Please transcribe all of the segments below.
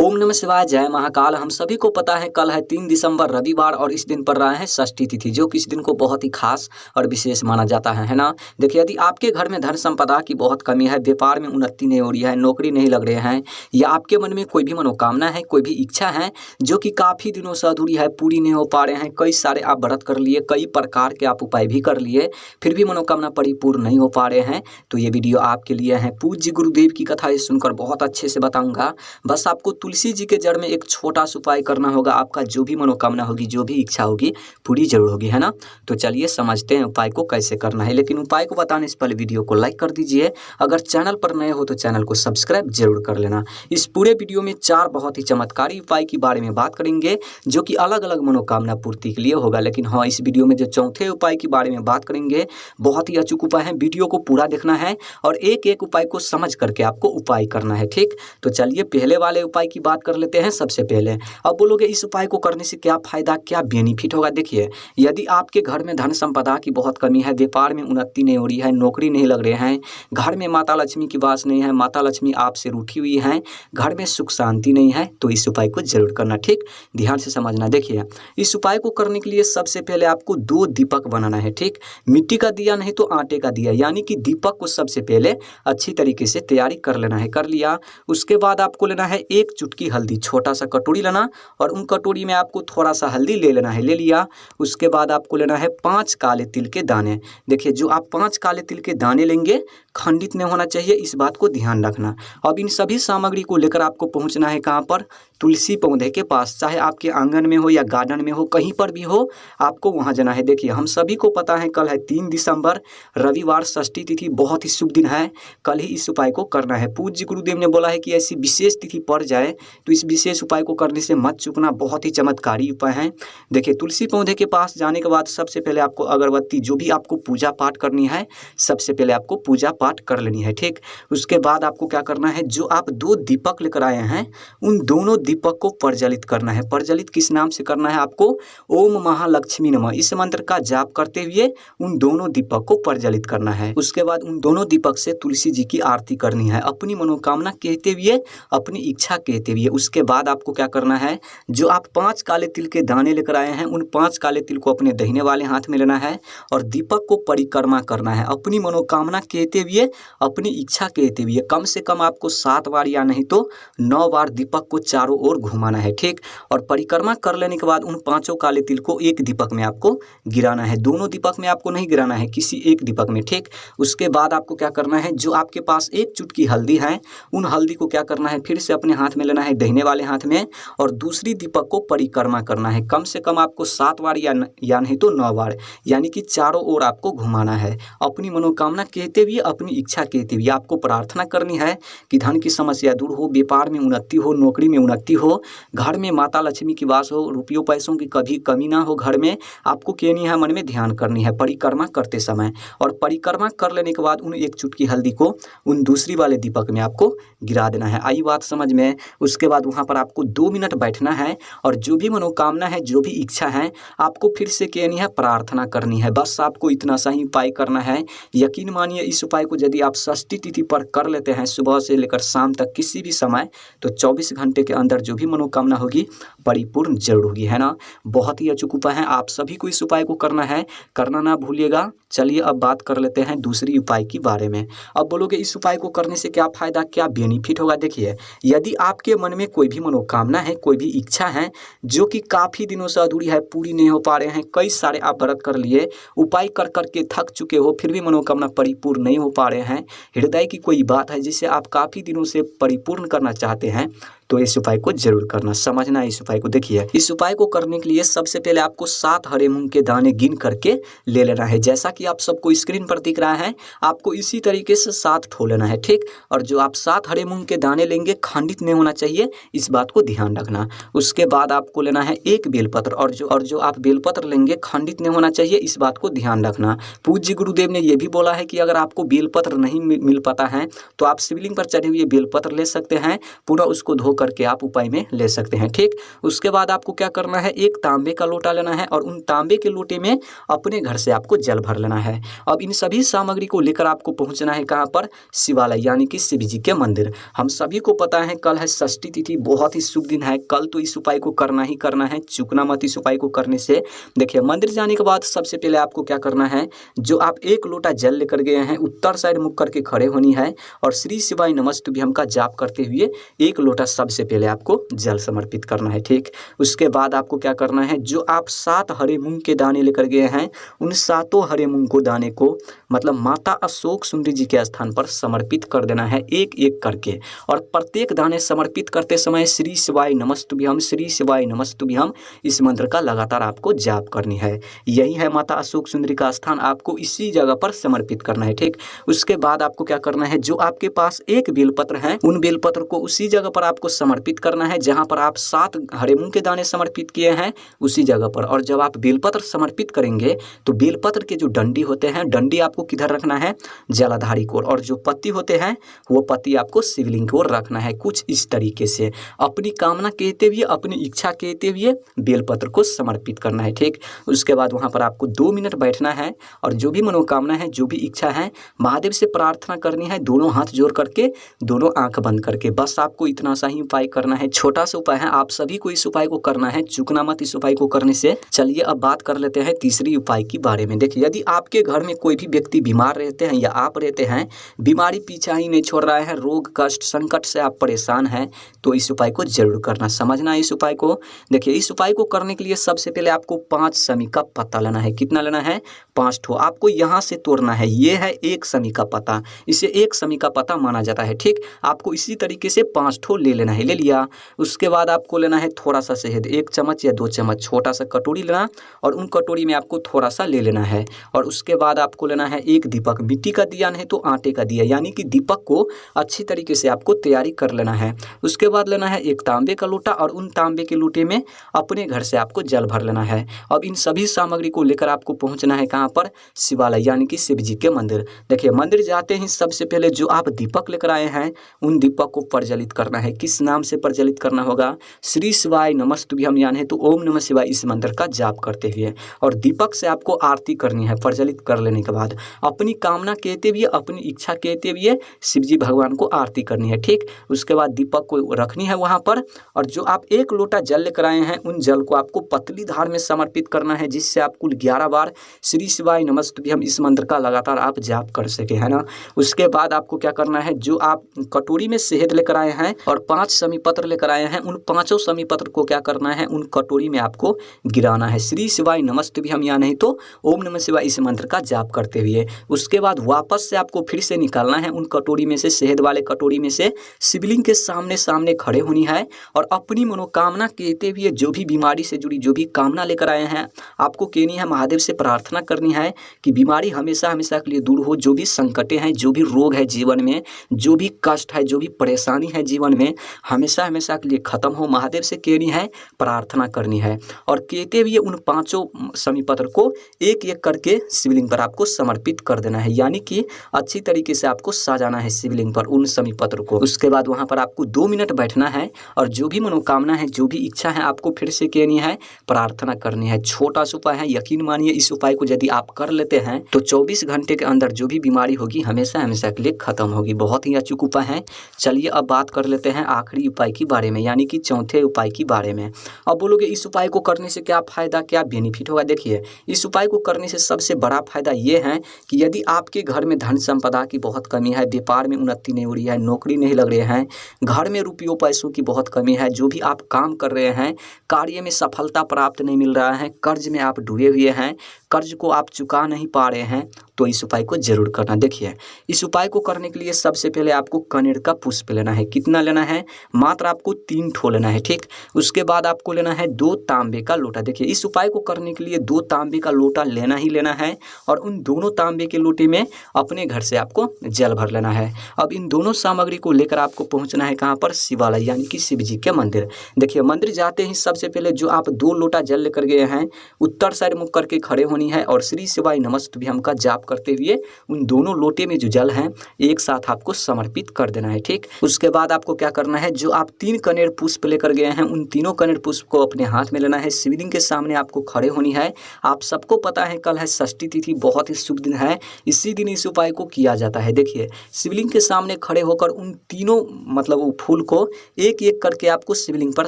ओम नमः शिवाय, जय महाकाल। हम सभी को पता है कल है 3 दिसंबर रविवार और इस दिन पर रहा है षष्ठी तिथि, जो कि इस दिन को बहुत ही खास और विशेष माना जाता है ना। देखिए, यदि आपके घर में धन संपदा की बहुत कमी है, व्यापार में उन्नति नहीं हो रही है, नौकरी नहीं लग रहे हैं, या आपके मन में कोई भी मनोकामना है, कोई भी इच्छा है जो कि काफ़ी दिनों से अधूरी है, पूरी नहीं हो पा रहे हैं, कई सारे आप व्रत कर लिए, कई प्रकार के आप उपाय भी कर लिए, फिर भी मनोकामना परिपूर्ण नहीं हो पा रहे हैं, तो ये वीडियो आपके लिए है। पूज्य गुरुदेव की कथा ये सुनकर बहुत अच्छे से बताऊँगा। बस आपको तुलसी जी के जड़ में एक छोटा सा उपाय करना होगा, आपका जो भी मनोकामना होगी, जो भी इच्छा होगी, पूरी जरूर होगी, है ना। तो चलिए समझते हैं उपाय को कैसे करना है। लेकिन उपाय को बताने से पहले वीडियो को लाइक कर दीजिए। अगर चैनल पर नए हो तो चैनल को सब्सक्राइब जरूर कर लेना। इस पूरे वीडियो में 4 बहुत ही चमत्कारी उपाय के बारे में बात करेंगे, जो कि अलग अलग मनोकामना पूर्ति के लिए होगा। लेकिन हाँ, इस वीडियो में जो चौथे उपाय के बारे में बात करेंगे, बहुत ही अचूक उपाय है। वीडियो को पूरा देखना है और एक एक उपाय को समझ करके आपको उपाय करना है, ठीक। तो चलिए पहले वाले उपाय की बात कर लेते हैं। सबसे पहले अब बोलोगे इस उपाय को करने से क्या फायदा, क्या बेनिफिट होगा। देखिए, यदि आपके घर में धन संपदा की बहुत कमी है, व्यापार में उन्नति नहीं हो रही है, नौकरी नहीं लग रहे हैं, घर में माता लक्ष्मी की वास नहीं है, माता लक्ष्मी आपसे रूठी हुई है, घर में सुख शांति नहीं है, तो इस उपाय को जरूर करना, ठीक। ध्यान से समझना। देखिए, इस उपाय को करने के लिए सबसे पहले आपको 2 दीपक बनाना है, ठीक। मिट्टी का दिया नहीं तो आटे का दिया, यानी कि दीपक को सबसे पहले अच्छी तरीके से तैयारी कर लेना है। कर लिया, उसके बाद आपको लेना है 1 चुटकी हल्दी, छोटा सा कटोरी लेना और उन कटोरी में आपको थोड़ा सा हल्दी ले लेना है। ले लिया, उसके बाद आपको लेना है 5 काले तिल के दाने। देखिए, जो आप 5 काले तिल के दाने लेंगे, खंडित नहीं होना चाहिए, इस बात को ध्यान रखना। अब इन सभी सामग्री को लेकर आपको पहुंचना है कहाँ पर, तुलसी पौधे के पास, चाहे आपके आंगन में हो या गार्डन में हो, कहीं पर भी हो, आपको वहां जाना है। देखिए, हम सभी को पता है कल है 3 दिसंबर रविवार, षष्ठी तिथि, बहुत ही शुभ दिन है। कल ही इस उपाय को करना है। पूज्य गुरुदेव ने बोला है कि ऐसी विशेष तिथि पड़ जाए तो इस विशेष उपाय को करने से मत चूकना, बहुत ही चमत्कारी उपाय है। देखिए, तुलसी पौधे के पास जाने के बाद सबसे पहले आपको अगरबत्ती, जो भी आपको पूजा पाठ करनी है, सबसे पहले आपको पूजा पाठ कर लेनी है, ठीक। उसके बाद आपको क्या करना है, जो आप 2 दीपक लेकर आए हैं, उन दोनों दीपक को प्रज्वलित करना है। प्रज्वलित किस नाम से करना है आपको, ओम महालक्ष्मी नमः, इस मंत्र का जाप करते हुए उन दोनों दीपक को प्रज्वलित करना है। उसके बाद उन दोनों दीपक से तुलसी जी की आरती करनी है, अपनी मनोकामना कहते हुए, अपनी इच्छा कहते हुए। उसके बाद आपको क्या करना है, जो आप 5 काले तिल के दाने लेकर आए हैं, उन 5 काले तिल को अपने दाहिने वाले हाथ में लेना है और दीपक को परिक्रमा करना है, अपनी मनोकामना कहते हुए, अपनी इच्छा कहते हुए। कम से कम आपको 7 बार या नहीं तो 9 बार दीपक को चारों ओर घुमाना है, ठीक। और परिक्रमा कर लेने के बाद उन 5 काले तिल को एक दीपक में आपको गिराना है, दोनों दीपक में आपको नहीं गिराना है, किसी एक दीपक में, ठीक। उसके बाद आपको क्या करना है, जो आपके पास 1 चुटकी हल्दी है, उन हल्दी को क्या करना है, फिर से अपने हाथ में लेना है, दाहिने वाले हाथ में, और दूसरी दीपक को परिक्रमा करना है। कम से कम आपको 7 बार या नहीं तो 9 बार, यानी कि चारों ओर आपको घुमाना है। अपनी मनोकामना कहते हुए, अपनी इच्छा कहते हुए आपको प्रार्थना करनी है कि धन की समस्या दूर हो, व्यापार में उन्नति हो, नौकरी में उन्नति हो, घर में माता लक्ष्मी की वास हो, रुपयों पैसों की कभी कमी ना हो घर में। आपको कहनी है, मन में ध्यान करनी है परिक्रमा करते समय। और परिक्रमा कर लेने के बाद उन 1 चुटकी हल्दी को उन दूसरी वाले दीपक में आपको गिरा देना है। आई बात समझ में। उसके बाद वहाँ पर आपको 2 मिनट बैठना है और जो भी मनोकामना है, जो भी इच्छा है, आपको फिर से कहनी है, प्रार्थना करनी है। बस आपको इतना सा ही उपाय करना है। यकीन मानिए, इस उपाय को यदि आप षष्ठी तिथि पर कर लेते हैं, सुबह से लेकर शाम तक किसी भी समय, तो 24 घंटे के अंदर जो भी मनोकामना होगी परिपूर्ण जरूर होगी, है ना। बहुत ही अचूक उपाय है, आप सभी को इस उपाय को करना है, करना ना भूलिएगा। चलिए अब बात कर लेते हैं दूसरी उपाय के बारे में। अब बोलोगे इस उपाय को करने से क्या फायदा, क्या बेनिफिट होगा। देखिए, यदि आपके मन में कोई भी मनोकामना है, कोई भी इच्छा है जो कि काफ़ी दिनों से अधूरी है, पूरी नहीं हो पा रहे हैं, कई सारे आप व्रत कर लिए, उपाय कर करके थक चुके हो, फिर भी मनोकामना परिपूर्ण नहीं हो पा रहे हैं, हृदय की कोई बात है जिसे आप काफ़ी दिनों से परिपूर्ण करना चाहते हैं, तो इस उपाय को जरूर करना, समझना इस उपाय को। देखिए, इस उपाय को करने के लिए सबसे पहले आपको 7 हरे मूंग के दाने गिन करके ले लेना है। जैसा कि आप सबको स्क्रीन पर दिख रहा है, आपको इसी तरीके से 7 ठो लेना है, ठीक। और जो आप 7 हरे मूंग के दाने लेंगे, खंडित नहीं होना चाहिए, इस बात को ध्यान रखना। उसके बाद आपको लेना है 1 बेलपत्र, और जो आप बेलपत्र लेंगे, खंडित नहीं होना चाहिए, इस बात को ध्यान रखना। पूज्य गुरुदेव ने यह भी बोला है कि अगर आपको बेलपत्र नहीं मिल पाता है तो आप शिवलिंग पर चढ़े हुए बेलपत्र ले सकते हैं, पूरा उसको धो करके आप उपाय में ले सकते हैं। ठीक, उसके बाद आपको क्या करना है, एक तांबे का लोटा लेना है और उन तांबे के लोटे में अपने घर से आपको जल भर लेना है। अब इन सभी सामग्री को लेकर आपको पहुंचना है कहाँ पर, शिवालय यानी कि शिव जी के मंदिर। हम सभी को पता है कल है षष्ठी तिथि, बहुत ही शुभ दिन है। कल तो इस उपाय को करना ही करना है, चूकना मत इस उपाय को करने से। देखिए मंदिर जाने के बाद सबसे पहले आपको क्या करना है, जो आप एक लोटा जल लेकर गए हैं उत्तर साइड मुख करके खड़े होनी है और श्री शिवाय नमस्तुभ्यम का जाप करते हुए एक लोटा सबसे पहले आपको जल समर्पित करना है। ठीक, उसके बाद आपको क्या करना है, जो आप 7 हरे मूंग के दाने लेकर गए हैं उन 7 हरे मूंग को दाने को मतलब माता अशोक सुंदरी जी के स्थान पर समर्पित कर देना है एक एक करके। और प्रत्येक दाने समर्पित करते समय श्री शिवाय नमस्तुभ्यम, श्री शिवाय नमस्तुभ्यम इस मंत्र का लगातार आपको जाप करनी है। यही है माता अशोक सुंदरी का स्थान, आपको इसी जगह पर समर्पित करना है। ठीक, उसके बाद आपको क्या करना है, जो आपके पास एक बेलपत्र है उन बेलपत्र को उसी जगह पर आपको समर्पित करना है जहां पर आप 7 हरे मूंग के दाने समर्पित किए हैं उसी जगह पर। और जब आप बेलपत्र समर्पित करेंगे तो बेलपत्र के जो डंडी होते हैं, डंडी आपको किधर रखना है, जलाधारी को, और जो पत्ती होते हैं वो पत्ती आपको शिवलिंग की ओर रखना है। कुछ इस तरीके से अपनी कामना कहते हुए, अपनी इच्छा कहते हुए बेलपत्र को समर्पित करना है। ठीक, उसके बाद वहां पर आपको 2 मिनट बैठना है और जो भी मनोकामना है, जो भी इच्छा है, महादेव से प्रार्थना करनी है, दोनों हाथ जोड़ करके, दोनों आंख बंद करके। बस आपको इतना सा ही उपाय करना है, छोटा सा उपाय है, आप सभी को इस उपाय को करना है, चूकना मत इस उपाय को करने से। चलिए अब बात कर लेते हैं तीसरी उपाय के बारे में। देखिए यदि आपके घर में कोई भी व्यक्ति बीमार रहते हैं या आप रहते हैं, बीमारी पीछा ही नहीं छोड़ रहा है, रोग कष्ट संकट से आप परेशान हैं, तो इस उपाय को जरूर करना, समझना इस उपाय को। देखिए इस उपाय को करने के लिए सबसे पहले आपको 5 समी का पत्ता लेना है। कितना लेना है, 5 ठो आपको यहाँ से तोड़ना है। ये है 1 समी का पत्ता, इसे 1 समी का पत्ता माना जाता है। ठीक, आपको इसी तरीके से 5 ठो ले लेना है। ले लिया, उसके बाद आपको लेना है थोड़ा सा शहद, 1 चम्मच या 2 चम्मच, छोटा सा कटोरी लेना और उन कटोरी में आपको थोड़ा सा ले लेना है। और उसके बाद आपको लेना है 1 दीपक, मिट्टी का दिया नहीं तो आटे का दिया, यानी कि दीपक को अच्छी तरीके से आपको तैयारी कर लेना है। उसके बाद लेना है 1 तांबे का लोटा और उन तांबे के लोटे में अपने घर से आपको जल भर लेना है। अब इन सभी सामग्री को लेकर आपको पहुंचना है कहाँ पर, शिवालय यानी कि शिव जी के मंदिर। देखिए मंदिर जाते ही सबसे पहले जो आप दीपक लेकर आए हैं उन दीपक को प्रज्वलित करना है। किस नाम से प्रज्वलित करना होगा, श्री शिवाय नमस्तुभ्यम यानी तो ओम नमः शिवाय इस मंत्र का जाप करते हुए। और दीपक से आपको आरती करनी है। प्रज्वलित कर लेने के बाद अपनी कामना कहते हुए, अपनी इच्छा कहते हुए शिव जी भगवान को आरती करनी है। ठीक, उसके बाद दीपक को रखनी है वहाँ पर और जो आप 1 लोटा जल लेकर आए हैं उन जल को आपको पतली धार में समर्पित करना है, जिससे आप कुल 11 बार श्री शिवाय नमस्तुभ्यम इस मंत्र का लगातार आप जाप कर सके, है ना। उसके बाद आपको क्या करना है, जो आप कटोरी में शहद लेकर आए हैं और 5 समी पत्र लेकर आए हैं, उन 5 समी पत्र को क्या करना है, उन कटोरी में आपको गिराना है, श्री शिवाय नमस्तुभ्यम या नहीं तो ओम नमः शिवाय इस मंत्र का जाप करते हुए। उसके बाद वापस से आपको फिर से निकालना है, उन कटोरी में से, शहद वाले कटोरी में से शिवलिंग के सामने सामने खड़े होनी है और अपनी मनोकामना कहते हुए, जो भी बीमारी से जुड़ी जो भी कामना लेकर आए हैं आपको कहनी है, महादेव से प्रार्थना करनी है कि बीमारी हमेशा हमेशा के लिए दूर हो, जो भी संकटें हैं, जो भी रोग है जीवन में, जो भी कष्ट है, जो भी परेशानी है जीवन में, हमेशा हमेशा के लिए खत्म हो। महादेव से कहनी है, प्रार्थना करनी है और कहते हुए उन 5 समी पत्र को एक एक करके शिवलिंग पर आपको समर्पित कर देना है, यानी कि अच्छी तरीके से आपको सजाना है शिवलिंग पर उन समी पत्र को। उसके बाद वहां पर आपको 2 मिनट बैठना है और जो भी मनोकामना है, जो भी इच्छा है, आपको फिर से कहनी है, प्रार्थना करनी है। छोटा सा उपाय है, यकीन मानिए इस उपाय को यदि आप कर लेते हैं तो 24 घंटे के अंदर जो भी बीमारी होगी हमेशा हमेशा के लिए खत्म होगी। बहुत ही अचूक उपाय है। चलिए अब बात कर लेते हैं आखिरी उपाय के बारे में, यानी कि चौथे उपाय के बारे में। अब बोलोगे इस उपाय को करने से क्या फायदा, क्या बेनिफिट होगा। देखिए इस उपाय को करने से सबसे बड़ा फायदा ये है कि यदि आपके घर में धन संपदा की बहुत कमी है, व्यापार में उन्नति नहीं हो रही है, नौकरी नहीं लग रहे हैं, घर में रुपयों पैसों की बहुत कमी है, जो भी आप काम कर रहे हैं कार्य में सफलता प्राप्त नहीं मिल रहा है, कर्ज में आप डूबे हुए हैं, कर्ज को आप चुका नहीं पा रहे हैं, तो इस उपाय को जरूर करना। देखिए इस उपाय को करने के लिए सबसे पहले आपको कनेर का पुष्प लेना है। कितना लेना है, मात्र आपको 3 ठो लेना है। ठीक, उसके बाद आपको लेना है 2 तांबे का लोटा। देखिए इस उपाय को करने के लिए 2 तांबे का लोटा लेना ही लेना है और उन दोनों तांबे के लोटे में अपने घर से आपको जल भर लेना है। अब इन दोनों सामग्री को लेकर आपको पहुंचना है कहाँ पर, शिवालय यानी कि शिव जी के मंदिर। देखिए मंदिर जाते ही सबसे पहले जो आप 2 लोटा जल लेकर गए हैं उत्तर साइड मुख करके खड़े होनी लेनी है और श्री शिवाय नमस्तुभ्यम का जाप करते हुए उन दोनों लोटे में जो जल है एक साथ आपको समर्पित कर देना है। ठीक, उसके बाद आपको क्या करना है, जो आप 3 कनेर पुष्प लेकर गए हैं उन तीनों कनेर पुष्प को अपने हाथ में लेना है। शिवलिंग के सामने आपको खड़े होनी है। आप सबको पता है कल है षष्ठी तिथि, बहुत ही शुभ दिन है, इसी दिन इस उपाय को किया जाता है। देखिए, शिवलिंग के सामने खड़े होकर उन तीनों मतलब वो फूल को एक एक करके आपको शिवलिंग पर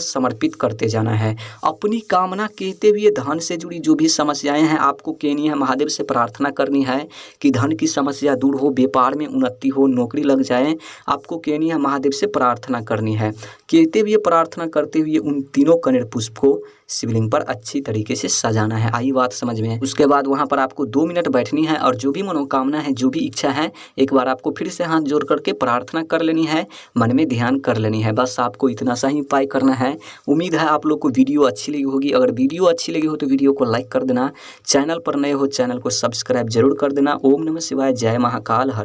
समर्पित करते जाना है। अपनी कामना कहते हुए धन से जुड़ी जो भी समस्याएं हैं आपको कहनी है, महादेव से प्रार्थना करनी है कि धन की समस्या दूर हो, व्यापार में उन्नति हो, नौकरी लग जाए, आपको कहनी है महादेव से प्रार्थना करनी है। कहते हुए प्रार्थना करते हुए उन तीनों कनेर पुष्प को शिवलिंग पर अच्छी तरीके से सजाना है। आई बात समझ में? उसके बाद वहां पर आपको 2 मिनट बैठनी है और जो भी मनोकामना है, जो भी इच्छा है, एक बार आपको फिर से हाथ जोड़ करके प्रार्थना कर लेनी है, मन में ध्यान कर लेनी है। बस आपको इतना सा ही उपाय करना है। उम्मीद है आप लोग को वीडियो अच्छी लगी होगी। अगर वीडियो अच्छी लगी हो तो वीडियो को लाइक कर देना, चैनल पर नए हो चैनल को सब्सक्राइब जरूर कर देना। ओम नमः शिवाय, जय महाकाल। हर